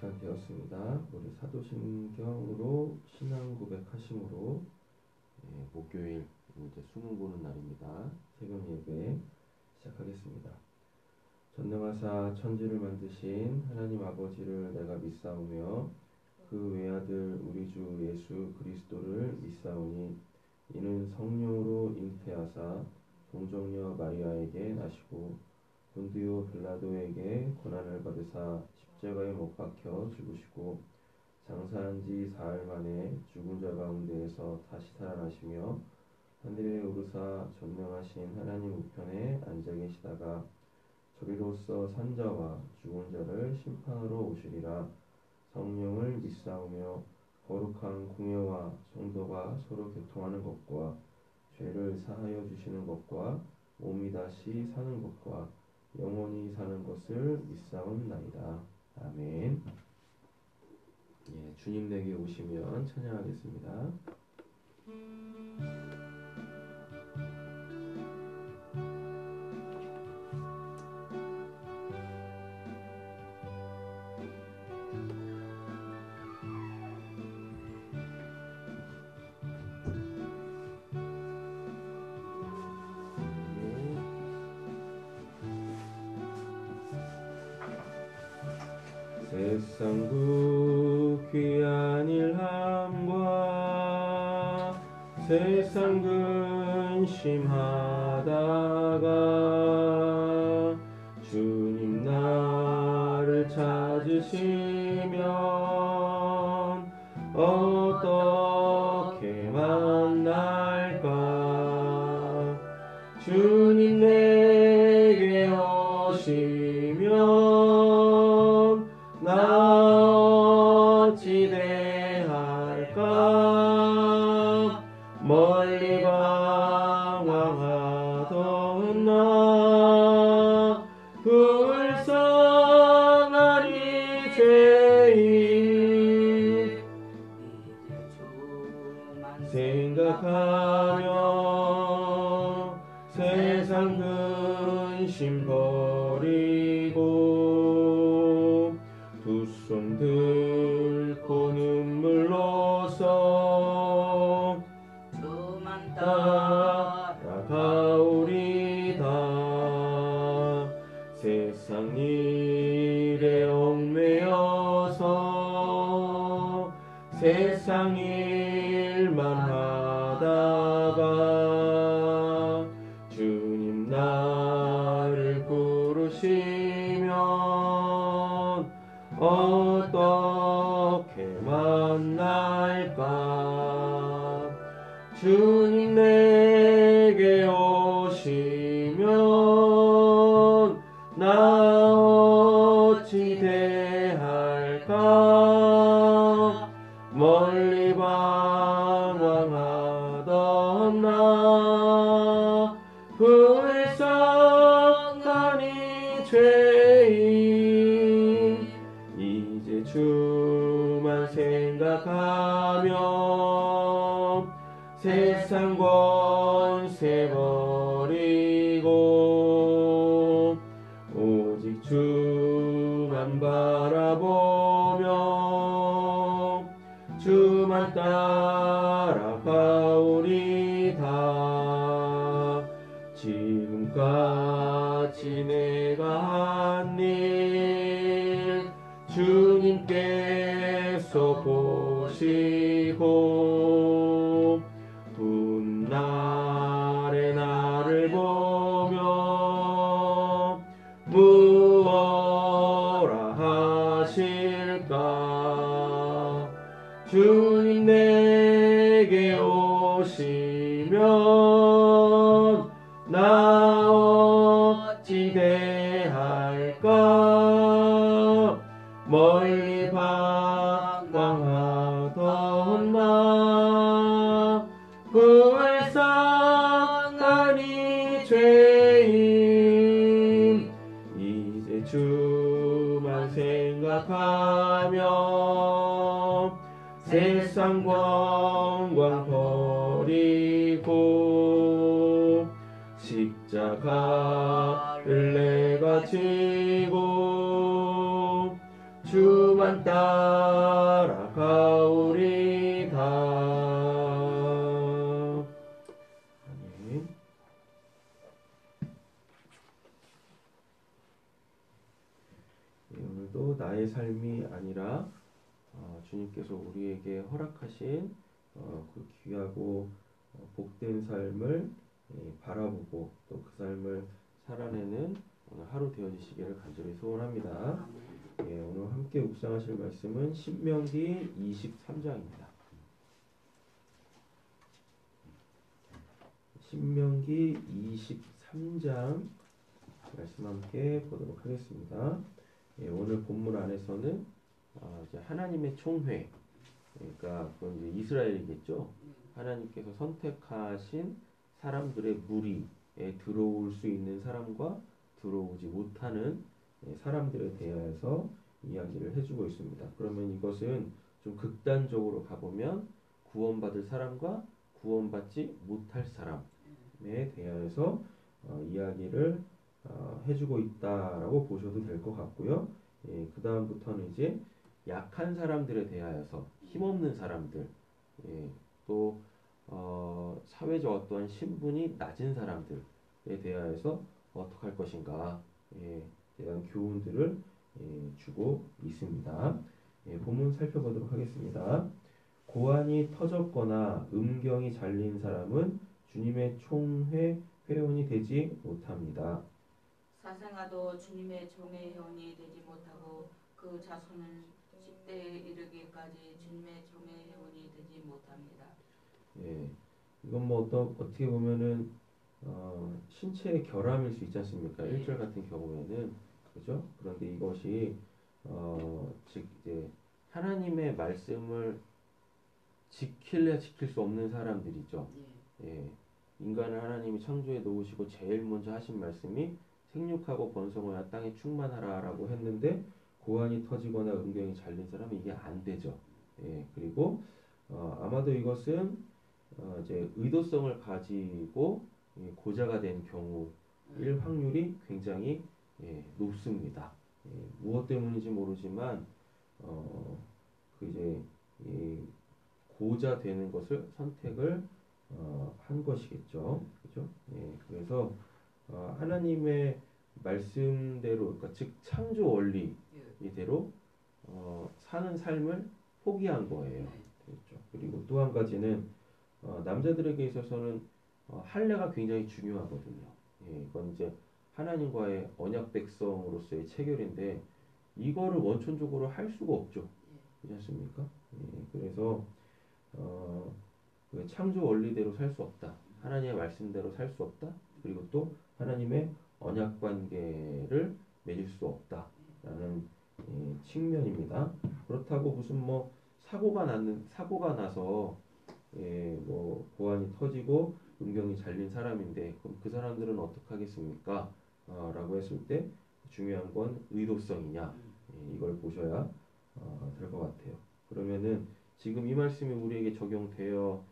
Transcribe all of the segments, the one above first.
시간 되었습니다. 우리 사도신경으로 신앙 고백하심으로 목요일 이제 수능 보는 날입니다. 세금 예배 시작하겠습니다. 전능하사 천지를 만드신 하나님 아버지를 내가 믿사오며 그 외아들 우리 주 예수 그리스도를 믿사오니 이는 성령으로 잉태하사 동정녀 마리아에게 나시고 본디오 빌라도에게 고난을 받으사 십자가에 못 박혀 죽으시고 장사한 지 사흘 만에 죽은 자 가운데에서 다시 살아나시며 하늘에 오르사 전능하신 하나님 우편에 앉아 계시다가 저리로서 산자와 죽은 자를 심판하러 오시리라. 성령을 믿사오며 거룩한 공예와 성도가 서로 교통하는 것과 죄를 사하여 주시는 것과 몸이 다시 사는 것과 영원히 사는 것을 믿사옵나이다. 아멘. 주님 내게 오시면 찬양하겠습니다. 세상 그 귀한 일함과 세상 근심하다가 주님 나를 찾으시면 어떻게 만날까? 주님 내게 오시면 나 어찌 대할까? 멀리 방황하던 나 불쌍한 이 죄인 생각하며 세상 근심 버리고 두 손 들고 눈물로써 주만 따라가오리다. 세상 일에 얽매여서 세상 일만 하다가 주님 나를 부르시면 어떻게 만날까? 주님 내게 오시면 나 어찌 대할까? 멀리 방황하던 나 불쌍한 이 죄인 이제 주만 생각하며 세상 권세 버리고 오직 주만 바라보며 주만 따라가오리다. 지금까지 내가 한 일 주님께서 보시고 훗날에 나를 보며 무엇라 하실까? 주님 내게 오시면 나 어찌 대할까? 멀리 방황하던 나 불쌍한 이 죄인 이제 주만 생각하며 세상 관광 버리고 십자가를 내가 지고 주만 난 따라가오리다. 아멘. 오늘도 나의 삶이 아니라 주님께서 우리에게 허락하신 그 귀하고 복된 삶을 바라보고 또 그 삶을 살아내는 오늘 하루 되어지시기를 간절히 소원합니다. 오늘 함께 묵상하실 말씀은 신명기 23장입니다. 신명기 23장 말씀 함께 보도록 하겠습니다. 오늘 본문 안에서는 이제 하나님의 총회, 그러니까 그건 이제 이스라엘이겠죠. 하나님께서 선택하신 사람들의 무리에 들어올 수 있는 사람과 들어오지 못하는 사람들에 대해서 이야기를 해주고 있습니다. 그러면 이것은 좀 극단적으로 가보면 구원받을 사람과 구원받지 못할 사람에 대해서 이야기를 해주고 있다라고 보셔도 될 것 같고요. 그 다음부터는 이제 약한 사람들에 대하여서 힘없는 사람들, 또 사회적 어떠한 신분이 낮은 사람들에 대하여서 어떻게 할 것인가 대한 교훈들을 주고 있습니다. 본문 살펴보도록 하겠습니다. 고환이 터졌거나 음경이 잘린 사람은 주님의 총회 회원이 되지 못합니다. 사생아도 주님의 종의 회원이 되지 못하고 그 자손은 10대에 이르기까지 주님의 종의 회원이 되지 못합니다. 이건 뭐 어떻게 보면은 신체의 결함일 수 있지 않습니까? 1절 같은 경우에는 그죠? 그런데 이것이 즉 이제 하나님의 말씀을 지킬 수 없는 사람들이죠. 인간을 하나님이 창조해 놓으시고 제일 먼저 하신 말씀이 생육하고 번성하여 땅에 충만하라라고 했는데 고환이 터지거나 음경이 잘린 사람은 이게 안 되죠. 그리고 아마도 이것은 이제 의도성을 가지고 고자가 된 경우일 확률이 굉장히 높습니다. 무엇 때문인지 모르지만 그 이제 고자 되는 것을 선택을 한 것이겠죠. 그죠? 그래서 하나님의 말씀대로, 그러니까 즉 창조 원리대로 사는 삶을 포기한 거예요. 그렇죠? 그리고 또 한 가지는 남자들에게 있어서는 할례가 굉장히 중요하거든요. 이건 이제 하나님과의 언약 백성으로서의 체결인데 이거를 원천적으로 할 수가 없죠. 그렇지 않습니까? 그래서 그 창조 원리대로 살 수 없다. 하나님의 말씀대로 살 수 없다. 그리고 또 하나님의 언약 관계를 맺을 수 없다라는 측면입니다. 그렇다고 무슨 뭐 사고가 나서 뭐 고환이 터지고 음경이 잘린 사람인데 그럼 그 사람들은 어떻게 하겠습니까? 라고 했을 때 중요한 건 의도성이냐 이걸 보셔야 될 것 같아요. 그러면은 지금 이 말씀이 우리에게 적용되어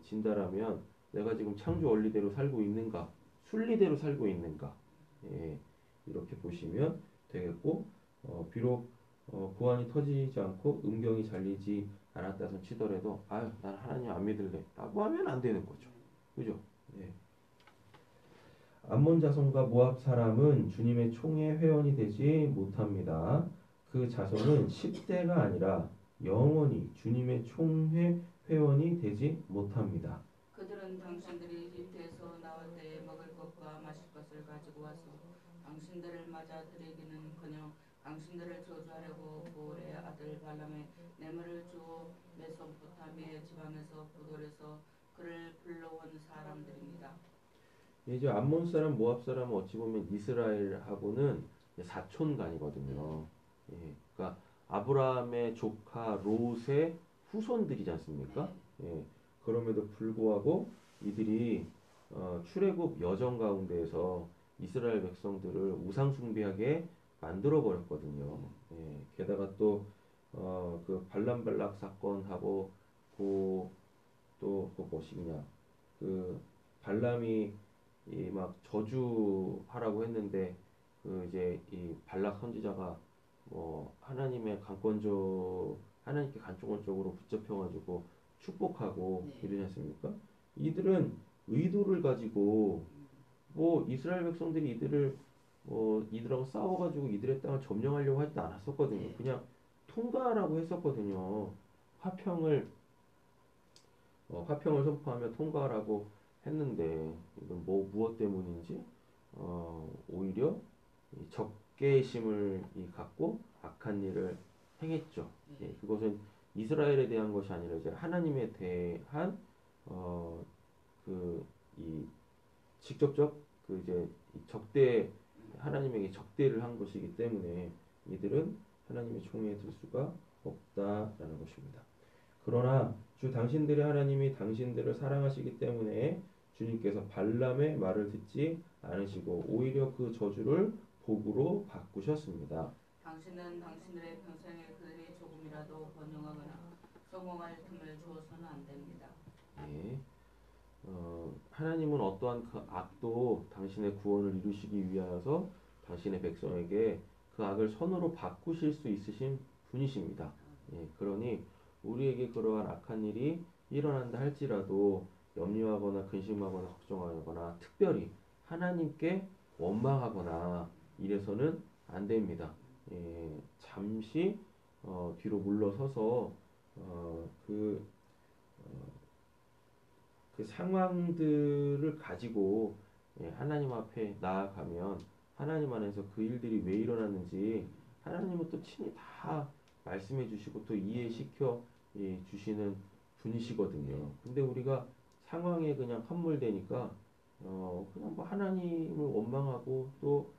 진다라면 내가 지금 창조 원리대로 살고 있는가, 순리대로 살고 있는가, 이렇게 보시면 되겠고, 비록 고환이 터지지 않고 음경이 잘리지 않았다선 치더라도 아유 난 하나님 안 믿을래 라고 하면 안 되는 거죠. 그죠? 암몬 자손과 모압 사람은 주님의 총회 회원이 되지 못합니다. 그 자손은 10대가 아니라 영원히 주님의 총회 회원이 되지 못합니다. 그들은 당신들이 이집트에서 나올 때에 먹을 것과 마실 것을 가지고 와서 당신들을 맞아 드리기는커녕 당신들을 저주하려고 보올의 아들 발람의 뇌물을 주어 메소포타미아 지방에서 부돌에서 그를 불러온 사람들입니다. 이제 암몬 사람, 모압 사람은 어찌 보면 이스라엘하고는 사촌간이거든요. 그러니까 아브라함의 조카 롯의 후손들이지 않습니까? 그럼에도 불구하고 이들이 출애굽 여정 가운데에서 이스라엘 백성들을 우상 숭배하게 만들어 버렸거든요. 게다가 또 그 발람발락 사건하고 또 무엇이냐 그 발람이 막 저주하라고 했는데 그 이제 이 발락 선지자가 하나님의 하나님께 간접적으로 붙잡혀가지고 축복하고 네. 이러지 않습니까? 이들은 의도를 가지고 이스라엘 백성들이 이들하고 싸워가지고 이들의 땅을 점령하려고 하지도 않았었거든요. 네. 그냥 통과하라고 했었거든요. 화평을 화평을 선포하며 통과하라고 했는데 이건 무엇 때문인지 오히려 이 적개심을 갖고 악한 일을 행했죠. 네. 예, 그것은 이스라엘에 대한 것이 아니라 이제 하나님에 대한 어, 이 직접적 이제 이 하나님에게 적대를 한 것이기 때문에 이들은 하나님의 총회에 들 수가 없다라는 것입니다. 그러나 주 당신들의 하나님이 당신들을 사랑하시기 때문에 주님께서 발람의 말을 듣지 않으시고 오히려 그 저주를 복으로 바꾸셨습니다. 당신은 당신들의 평생에 그들이 조금이라도 번영하거나 성공할 틈을 주어서는 안 됩니다. 예. 하나님은 어떠한 그 악도 당신의 구원을 이루시기 위하여서 당신의 백성에게 그 악을 선으로 바꾸실 수 있으신 분이십니다. 예, 그러니 우리에게 그러한 악한 일이 일어난다 할지라도 염려하거나 근심하거나 걱정하거나 특별히 하나님께 원망하거나 이래서는 안 됩니다. 예, 잠시 뒤로 물러서서 그 상황들을 가지고 하나님 앞에 나아가면 하나님 안에서 그 일들이 왜 일어났는지 하나님은 또 친히 다 말씀해 주시고 또 이해시켜 주시는 분이시거든요. 근데 우리가 상황에 그냥 함몰되니까 그냥 하나님을 원망하고 또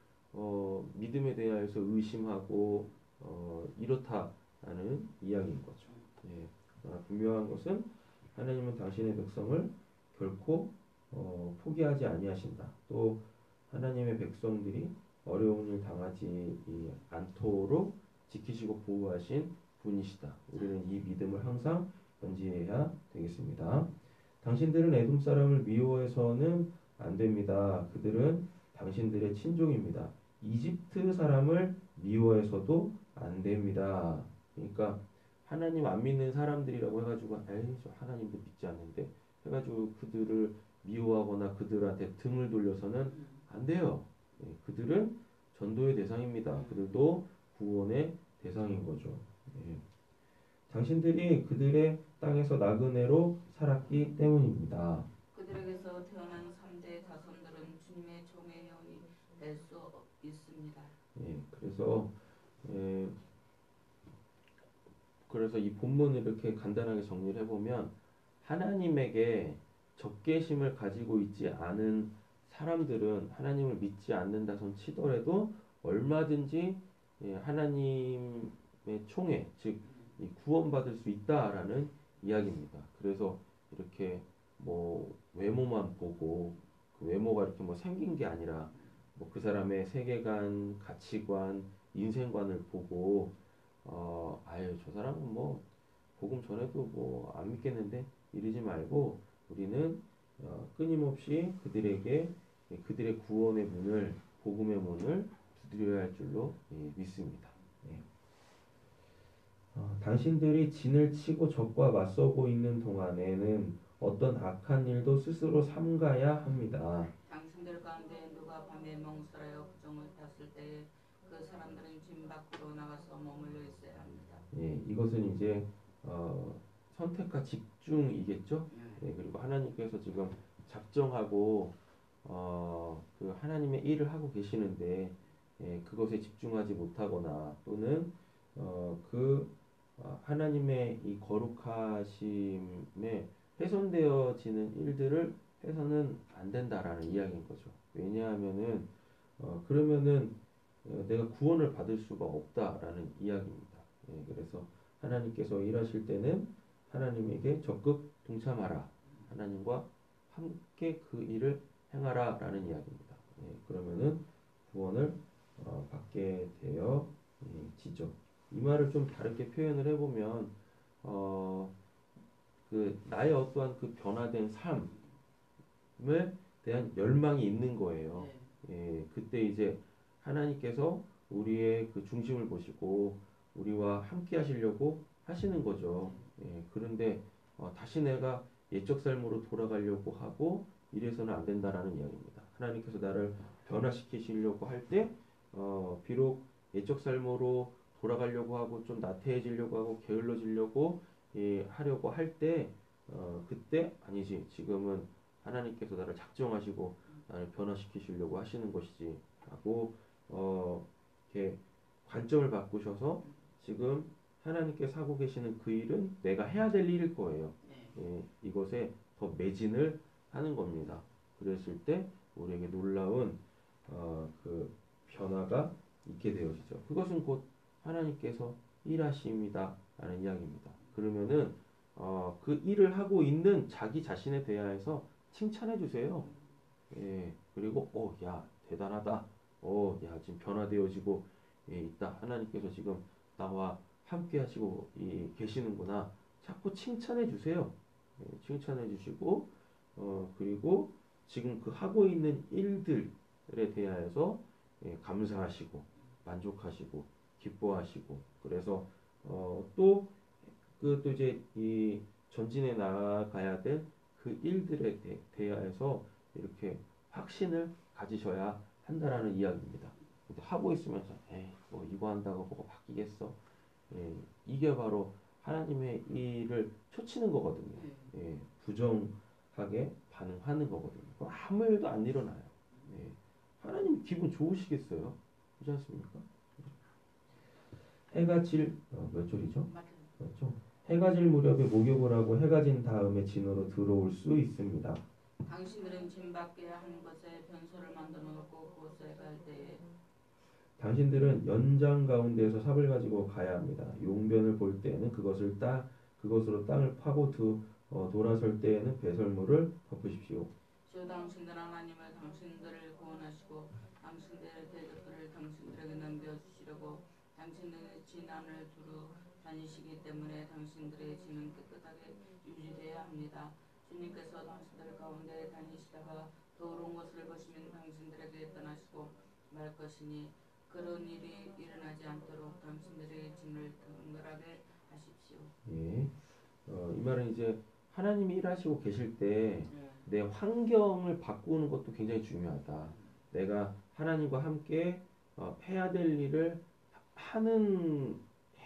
믿음에 대하여서 의심하고 이렇다라는 이야기인 거죠. 예. 그러나 분명한 것은 하나님은 당신의 백성을 결코 포기하지 아니하신다. 또 하나님의 백성들이 어려운 일 당하지 않도록 지키시고 보호하신 분이시다. 우리는 이 믿음을 항상 견지해야 되겠습니다. 당신들은 에돔 사람을 미워해서는 안 됩니다. 그들은 당신들의 친족입니다. 이집트 사람을 미워해서도 안 됩니다. 그러니까 하나님 안 믿는 사람들이라고 해가지고 에이 저 하나님도 믿지 않는데 해가지고 그들을 미워하거나 그들한테 등을 돌려서는 안 돼요. 예, 그들은 전도의 대상입니다. 그들도 구원의 대상인 거죠. 예. 당신들이 그들의 땅에서 나그네로 살았기 때문입니다. 그들에게서 태어난 3대 자손들은 주님의 종의 영이 될 수 있습니다. 예, 예, 그래서 이 본문을 이렇게 간단하게 정리를 해보면 하나님에게 적개심을 가지고 있지 않은 사람들은 하나님을 믿지 않는다손 치더라도 얼마든지 하나님의 총회, 즉 구원받을 수 있다라는 이야기입니다. 그래서 이렇게 외모만 보고 그 외모가 이렇게 생긴 게 아니라 그 사람의 세계관, 가치관, 인생관을 보고 아유 저 사람은 복음 전에도 안 믿겠는데 이러지 말고 우리는 끊임없이 그들에게 그들의 구원의 문을 복음의 문을 두드려야 할 줄로 믿습니다. 네. 당신들이 진을 치고 적과 맞서고 있는 동안에는 어떤 악한 일도 스스로 삼가야 합니다. 당신들 가운데 누가 밤에 멍설하여 부정을 폈을 때 그 사람들은 진 밖으로 나가서 머물러 있어야 합니다. 예, 이것은 이제 선택과 집중이겠죠. 예, 그리고 하나님께서 지금 작정하고 그 하나님의 일을 하고 계시는데 그것에 집중하지 못하거나 또는 하나님의 이 거룩하심에 훼손되어지는 일들을 해서는 안 된다라는 이야기인 거죠. 왜냐하면은 그러면은 내가 구원을 받을 수가 없다라는 이야기입니다. 예, 그래서 하나님께서 일하실 때는 하나님에게 적극 동참하라. 하나님과 함께 그 일을 행하라라는 이야기입니다. 예, 그러면은 구원을 받게 되어지죠. 이 말을 좀 다르게 표현을 해보면 나의 어떠한 그 변화된 삶에 대한 열망이 있는 거예요. 예, 그때 이제 하나님께서 우리의 그 중심을 보시고 우리와 함께 하시려고 하시는 거죠. 예, 그런데 다시 내가 옛적 삶으로 돌아가려고 하고 이래서는 안 된다라는 이야기입니다. 하나님께서 나를 변화시키시려고 할 때, 비록 옛적 삶으로 돌아가려고 하고 좀 나태해지려고 하고 게을러지려고 하려고 할 때, 그때 아니지. 지금은 하나님께서 나를 작정하시고 나를 변화시키시려고 하시는 것이지. 라고 이렇게 관점을 바꾸셔서 지금 하나님께서 하고 계시는 그 일은 내가 해야 될 일일 거예요. 예, 이것에 더 매진을 하는 겁니다. 그랬을 때 우리에게 놀라운 그 변화가 있게 되어지죠. 그것은 곧 하나님께서 일하심이다 라는 이야기입니다. 그러면은 그 일을 하고 있는 자기 자신에 대하여서 칭찬해 주세요. 예, 그리고 야 대단하다. 야 지금 변화되어지고 있다. 하나님께서 지금 나와 함께 하시고 계시는구나. 자꾸 칭찬해 주세요. 예, 칭찬해 주시고 그리고 지금 그 하고 있는 일들에 대하여서 감사하시고 만족하시고 기뻐하시고 그래서 또 이제 이 전진해 나가야 될 그 일들에 대하여서 이렇게 확신을 가지셔야 한다라는 이야기입니다. 근데 하고 있으면서 에이 뭐 이거 한다고 뭐가 바뀌겠어? 이게 바로 하나님의 일을 초치는 거거든요. 부정하게 반응하는 거거든요. 그럼 아무 일도 안 일어나요. 하나님 기분 좋으시겠어요? 그렇지 않습니까? 해가 몇 절이죠? 그렇죠. 해가 질 무렵에 목욕을 하고 해가 진 다음에 진으로 들어올 수 있습니다. 당신들은 진 밖에 한 것에 변소를 만들어 놓고 그곳에 갈 때에 당신들은 연장 가운데에서 삽을 가지고 가야 합니다. 용변을 볼 때에는 그것으로 땅을 파고 돌아설 때에는 배설물을 덮으십시오. 주 당신들 하나님을 당신들을 구원하시고 당신들의 대적들을 당신들에게 넘겨주시려고 당신들의 진안을 두루 다니시기 때문에 당신들의 진은 깨끗하게 유지되어야 합니다. 주님께서 당신들 가운데 다니시다가 더러운 것을 보시면 당신들에게 떠나시고 말 것이니 그런 일이 일어나지 않도록 당신들의 진을 덩그하게 하십시오. 예. 이 말은 이제 하나님이 일하시고 계실 때 내 환경을 바꾸는 것도 굉장히 중요하다. 내가 하나님과 함께 해야 될 일을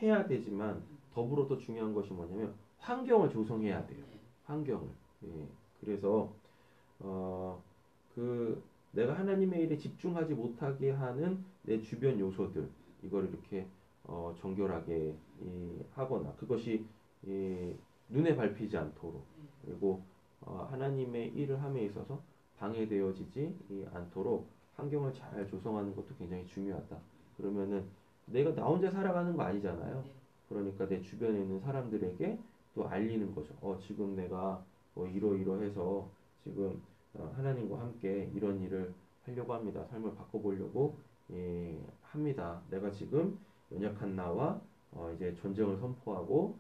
해야 되지만 더불어 더 중요한 것이 뭐냐면 환경을 조성해야 돼요. 환경을. 예. 그래서 내가 하나님의 일에 집중하지 못하게 하는 내 주변 요소들 이걸 이렇게 정결하게 하거나 그것이 눈에 밟히지 않도록 그리고 하나님의 일을 함에 있어서 방해되어지지 않도록 환경을 잘 조성하는 것도 굉장히 중요하다. 그러면은 내가 나 혼자 살아가는 거 아니잖아요. 그러니까 내 주변에 있는 사람들에게 또 알리는 거죠. 지금 내가 이러이러해서 지금 하나님과 함께 이런 일을 하려고 합니다. 삶을 바꿔보려고 합니다. 내가 지금 연약한 나와 이제 전쟁을 선포하고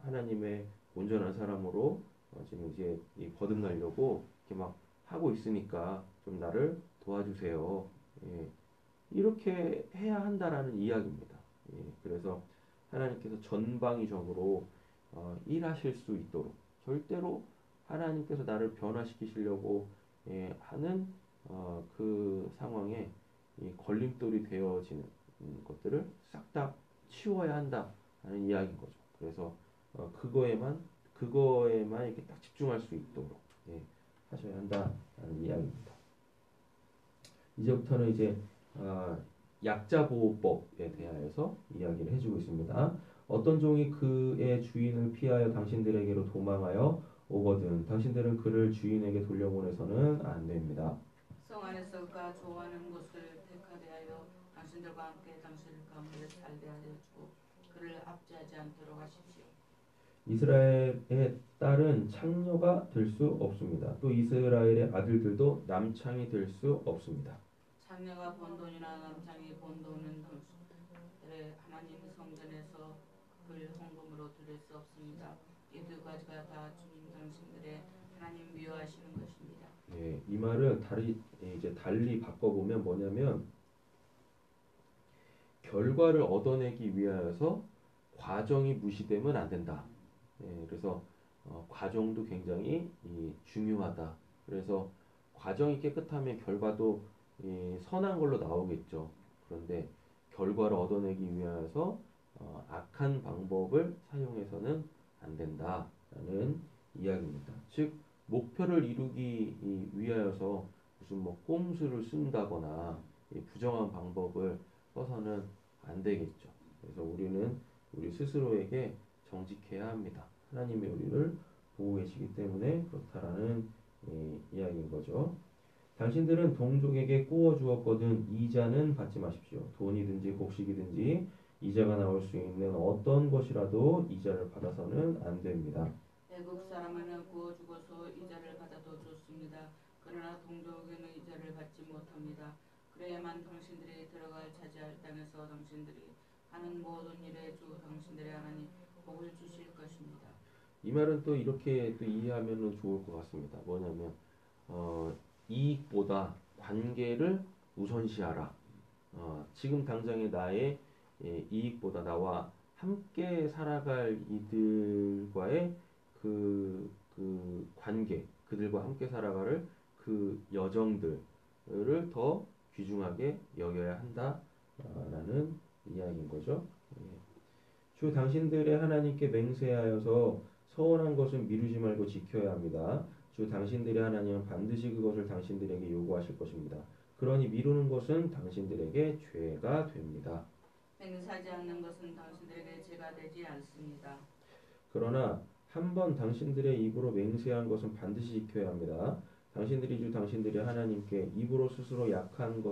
하나님의 온전한 사람으로 지금 이제 거듭나려고 이렇게 막 하고 있으니까 좀 나를 도와주세요. 이렇게 해야 한다라는 이야기입니다. 그래서 하나님께서 전방위적으로 일하실 수 있도록 절대로 하나님께서 나를 변화시키시려고 하는 그 상황에 걸림돌이 되어지는 것들을 싹 다 치워야 한다는 이야기인 거죠. 그래서 그거에만 이렇게 딱 집중할 수 있도록 하셔야 한다는 이야기입니다. 이제부터는 이제 약자보호법에 대하여서 이야기를 해주고 있습니다. 어떤 종이 그의 주인을 피하여 당신들에게로 도망하여 오거든 당신들은 그를 주인에게 돌려보내서는 안 됩니다. 성 안에서 그가 좋아하는 곳을 택하게 하여 당신들과 함께 당신 가운데 살게 하여 주고 그를 압제하지 않도록 하십시오. 이스라엘의 딸은 창녀가 될 수 없습니다. 또 이스라엘의 아들들도 남창이 될 수 없습니다. 창녀가 번 돈이나 남창이 번 돈은 당신들의 하나님 성전에서 그 헌금으로 드릴 수 없습니다. 이 두 가지가 다 주님 당신들의 하나님 미워하시는 것입니다. 이 말을 달리 바꿔보면 뭐냐면 결과를 얻어내기 위하여서 과정이 무시되면 안 된다. 그래서 과정도 굉장히 중요하다. 그래서 과정이 깨끗하면 결과도 선한 걸로 나오겠죠. 그런데 결과를 얻어내기 위해서 악한 방법을 사용해서는 안 된다라는 이야기입니다. 즉 목표를 이루기 위하여서 무슨 뭐 꼼수를 쓴다거나 부정한 방법을 써서는 안 되겠죠. 그래서 우리는 우리 스스로에게 정직해야 합니다. 하나님이 우리를 보고 계시기 때문에 그렇다라는 이야기인 거죠. 당신들은 동족에게 꾸어 주었거든 이자는 받지 마십시오. 돈이든지 곡식이든지 이자가 나올 수 있는 어떤 것이라도 이자를 받아서는 안 됩니다. 애국 사람에는 구워 주고서 이자를 받아도 좋습니다. 그러나 동족에게는 이자를 받지 못합니다. 그래야만 당신들이 들어갈 차지할 땅에서 당신들이 하는 모든 일에 주 당신들의 하나님 복을 주실 것입니다. 이 말은 또 이렇게 또 이해하면 좋을 것 같습니다. 뭐냐면 이익보다 관계를 우선시하라. 지금 당장의 나의 이익보다 나와 함께 살아갈 이들과의 그 관계, 그들과 함께 살아갈 그 여정들을 더 귀중하게 여겨야 한다라는 이야기인 거죠. 주 당신들의 하나님께 맹세하여서 서원한 것은 미루지 말고 지켜야 합니다. 주 당신들의 하나님은 반드시 그것을 당신들에게 요구하실 것입니다. 그러니 미루는 것은 당신들에게 죄가 됩니다. 맹세하지 않는 것은 당신들에게 죄가 되지 않습니다. 그러나 한 번 당신들의 입으로 맹세한 것은 반드시 지켜야 합니다. 당신들이 주 당신들의 하나님께 입으로 스스로 약속한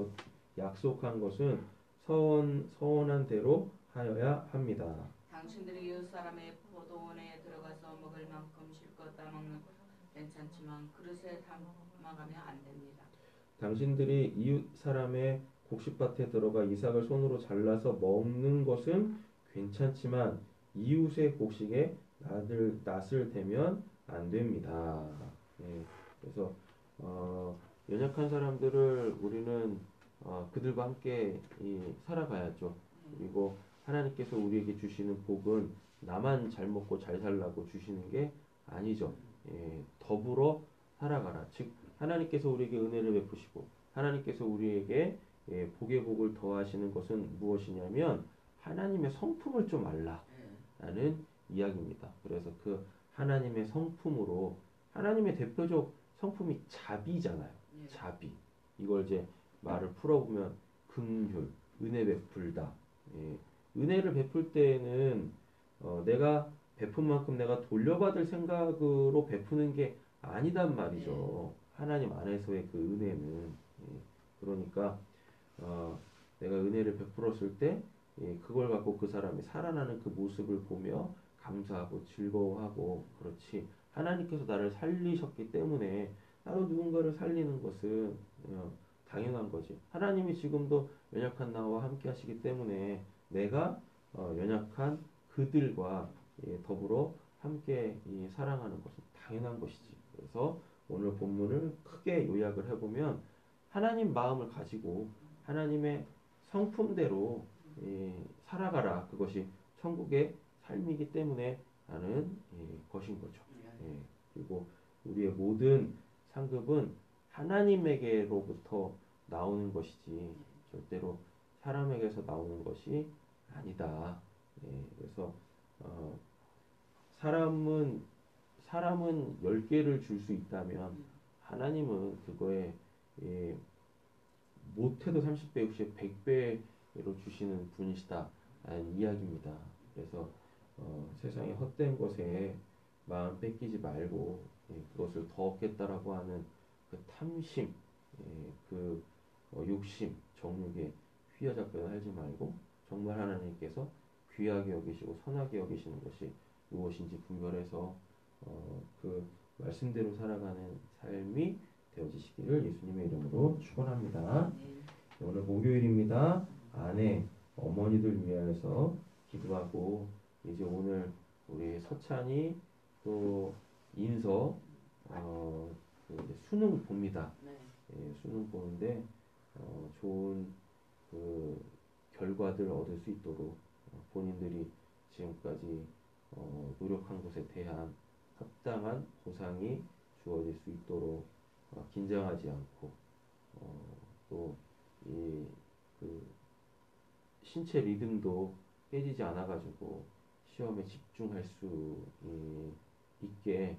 것은 서원한 대로 하여야 합니다. 당신들이 이웃 사람의 포도원에 들어가서 먹을 만큼 실컷 따먹는 괜찮지만 그릇에 담아가면 안 됩니다. 당신들이 이웃 사람의 곡식밭에 들어가 이삭을 손으로 잘라서 먹는 것은 괜찮지만 이웃의 곡식에 낫을 대면 안 됩니다. 그래서 연약한 사람들을 우리는 그들과 함께 살아가야죠. 그리고 하나님께서 우리에게 주시는 복은 나만 잘 먹고 잘 살라고 주시는 게 아니죠. 더불어 살아가라. 즉 하나님께서 우리에게 은혜를 베푸시고 하나님께서 우리에게 복의 복을 더하시는 것은 무엇이냐면 하나님의 성품을 좀 알라라는 이야기입니다. 그래서 그 하나님의 성품으로 하나님의 대표적 성품이 자비잖아요. 자비. 이걸 이제 말을 풀어보면 긍휼, 은혜 베풀다. 은혜를 베풀 때에는 내가 베푼 만큼 내가 돌려받을 생각으로 베푸는 게 아니단 말이죠. 하나님 안에서의 그 은혜는. 그러니까 내가 은혜를 베풀었을 때 그걸 갖고 그 사람이 살아나는 그 모습을 보며 감사하고 즐거워하고 그렇지. 하나님께서 나를 살리셨기 때문에 나도 누군가를 살리는 것은 당연한 거지. 하나님이 지금도 연약한 나와 함께 하시기 때문에 내가 연약한 그들과 더불어 함께 사랑하는 것은 당연한 것이지. 그래서 오늘 본문을 크게 요약을 해보면 하나님 마음을 가지고 하나님의 성품대로 살아가라. 그것이 천국의 삶이기 때문에 하는 것인 거죠. 그리고 우리의 모든 상급은 하나님에게로부터 나오는 것이지 절대로 사람에게서 나오는 것이 아니다. 그래서 사람은 10개를 줄 수 있다면 하나님은 그거에 못해도 30배, 60배, 100배로 주시는 분이시다라는 이야기입니다. 그래서 세상의 헛된 것에 마음 뺏기지 말고 그것을 더 얻겠다라고 하는 그 탐심, 그 욕심, 정욕에 휘어잡혀 살지 말고 정말 하나님께서 귀하게 여기시고 선하게 여기시는 것이 무엇인지 분별해서 그 말씀대로 살아가는 삶이 되어지시기를 예수님의 이름으로 축원합니다. 오늘 목요일입니다. 아내, 어머니들 위하여서 기도하고 이제 오늘 우리 서찬이 또 인서 이제 수능 봅니다. 수능 보는데 좋은 그 결과들을 얻을 수 있도록 본인들이 지금까지 노력한 것에 대한 합당한 보상이 주어질 수 있도록 긴장하지 않고 또 이 그 신체 리듬도 깨지지 않아가지고 시험에 집중할 수 있게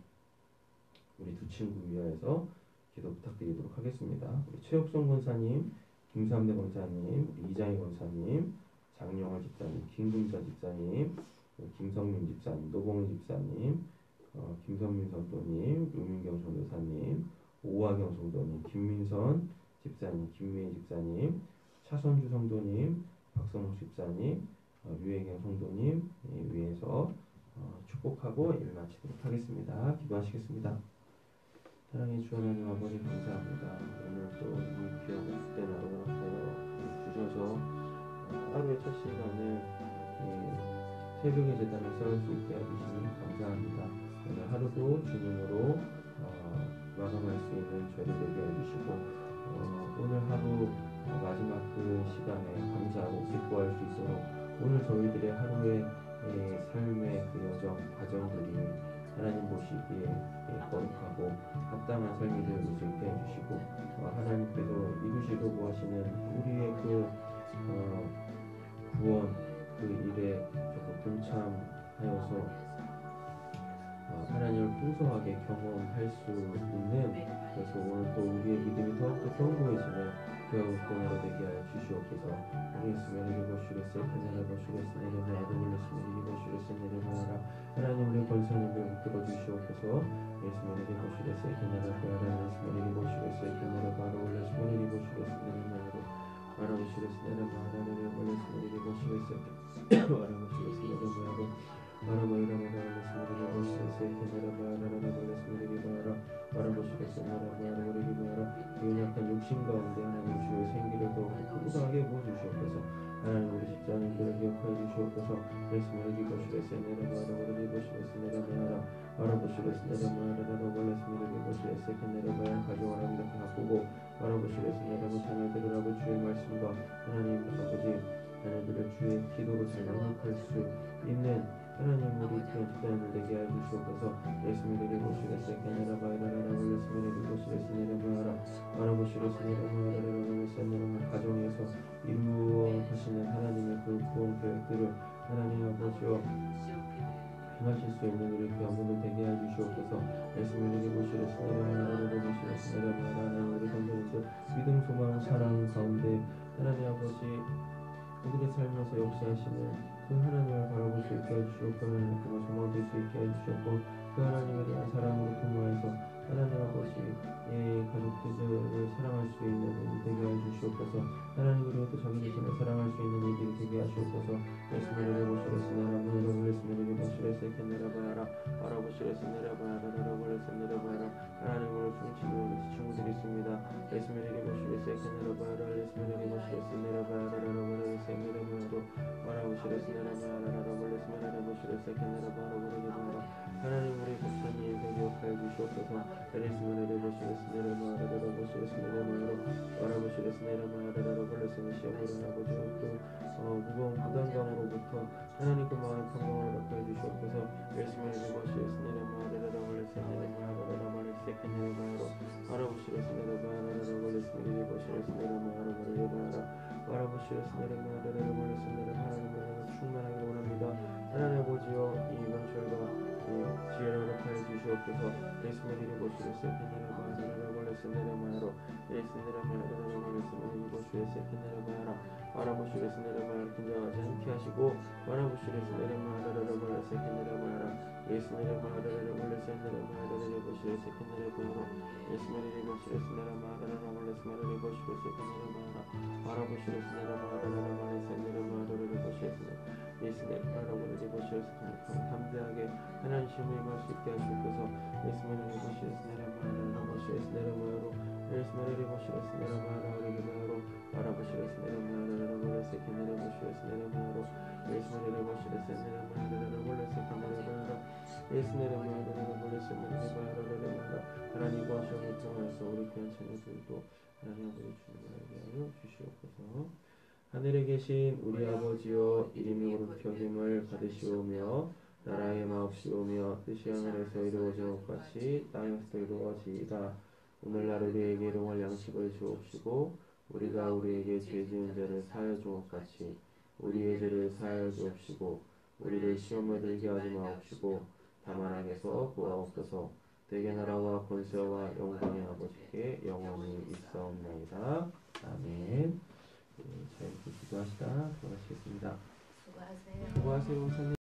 우리 두 친구 위하여서 기도 부탁드리도록 하겠습니다. 우리 최혁성 권사님, 김삼대 권사님, 이장희 권사님, 장영월 집사님, 김금자 집사님, 김성민 집사님, 노봉희 집사님, 김선민 성도님, 유민경 전도사님, 오화경 성도님, 김민선 집사님, 김미애 집사님, 차선주 성도님, 박선욱 집사님, 유혜경 성도님 위해서 축복하고 예배 마치도록 하겠습니다. 기도하시겠습니다. 사랑의 주 하나님 아버지 감사합니다. 오늘 또 이 귀하고 주된 하루 앞에 주셔서 하루의 첫 시간을 새벽의 재단을 쌓을 수 있게 해주시니 감사합니다. 오늘 하루도 주님으로 마감할 수 있는 저희를 되게 해주시고 오늘 하루 마지막 그 시간에 감사하고 기뻐할 수 있도록 오늘 저희들의 하루의 삶의 그 여정 과정들이 하나님 보시기에 거룩하고 합당한 삶이 되어 수 있게 해주시고 하나님께서 이루시려고 하시는 우리의 그 구원 그 일에 조금 동참하여서 하나님을 풍성하게 경험할 수 있는 그래서 오늘 또 우리의 믿음이 더욱더 견고해지는 그와 복되나로 되게 하여 주시옵소서. 우리의 내려보시겠어요. 내려보시겠어요. 내려보시겠어요. 내려보시라. 하나님 우리의 권사님을 붙들어 주시옵소서. 예수님의 내려보시겠어요. 내려보시겠어요. 내려바로 올려주시면 내려보시겠어요. 내려바로 바라보시겠어요. 내려바로 내려보시겠어요. 내려보시겠어요. 약한 욕심 가운데 하나님 주의 생기를 더 풍성하게 부어주시옵소서. 하나님 우리 집사님들을 기억하여 주시옵소서. 말씀을 읽어주시겠어요. 내려봐라 버리고시겠어요. 내려봐라 바라보시겠어요. 내려봐라 버리고시겠어요. 내려봐야 가져와라 이렇게 바꾸고 바라보시겠어요. 내려봐 자녀들을 주의 말씀과 하나님 아버지 자녀들을 주의 기도로 잘 응답할 수 있는 하나님 우리 귀한 집사님을 되게 하여 주시옵소서. 예수님을 내려보시겠어요. 내려봐라 예수님을 내려보시겠어요. 내려봐라 바라보시겠어요. 내려봐라 가정에서 이루어 가시는 하나님의 그 구원 계획들을 하나님 아버지여 행하실 수 있는 우리 귀한 분들 되게 하여 주시옵소서. 예수님을 내려보시겠어요. 내려봐라 하나님 우리 성도님들 믿음 소망 사랑 가운데 하나님 아버지 우리의 삶에서 역사하시는 그 하나님을 바라볼 수 있게 해주시고 그 하나님을 소망될 수 있게 해주셨고 그 하나님에 대한 사랑으로 통하여서 하나님 아버지의 가족들을 사랑할 수 있는 일이 되게 해주시옵소서. 하나님 그리고 또 자기 자신을 사랑할 수 있는 일이 되게 하시옵소서. 예수님을 내려보시겠으나 라문으로 예수님을 내려보시겠으나 내려봐라 바라보시겠으나 내려봐라 하나님으로 숨치는 우리 친구들이 있습니다. 예수님을 내려보시겠으나 내려봐라 예수님을 내려보시겠으나 내려봐라 하나님 우리 목사님을 기억하여 주시옵소서. 예수님을 내려보시겠으나 시험으로 아버지 무거운 부담감으로부터 하나님 그 마음의 평강을 얻게 주시옵소서. 예수님을 내려보시겠으나 충만하게 원합니다. 하나님 아버지여 이 명철과 지혜를 허락하여 주시옵소서. 예수님을 내려보시겠어요. 긴장하지 않게 하시고 담대하게 하나님 심을 임할 수 있게 하시옵소서. 하나님과 시험을 통해서 우리 귀한 자녀들도 하나님 아버지 주님을 알게 하여 주시옵소서. 하늘에 계신 우리 아버지여 이름이 거룩히 여김을 받으시오며 나라의 마옵시오며 뜻이 하늘에서 이루어진 것 같이 땅에서도 이루어지이다. 오늘날 우리에게 일용할 양식을 주옵시고 우리가 우리에게 죄 지은 자를 사하여 준 것 같이 우리의 죄를 사하여 주옵시고 우리를 시험에 들게 하지 마옵시고 다만 악에서 구하옵소서. 대개 나라와 권세와 영광의 아버지께 영원히 있사옵나이다. 아멘. 자, 이렇게 기도하시다 들어가시겠습니다. 수고하세요. 수고하세요, 목사님.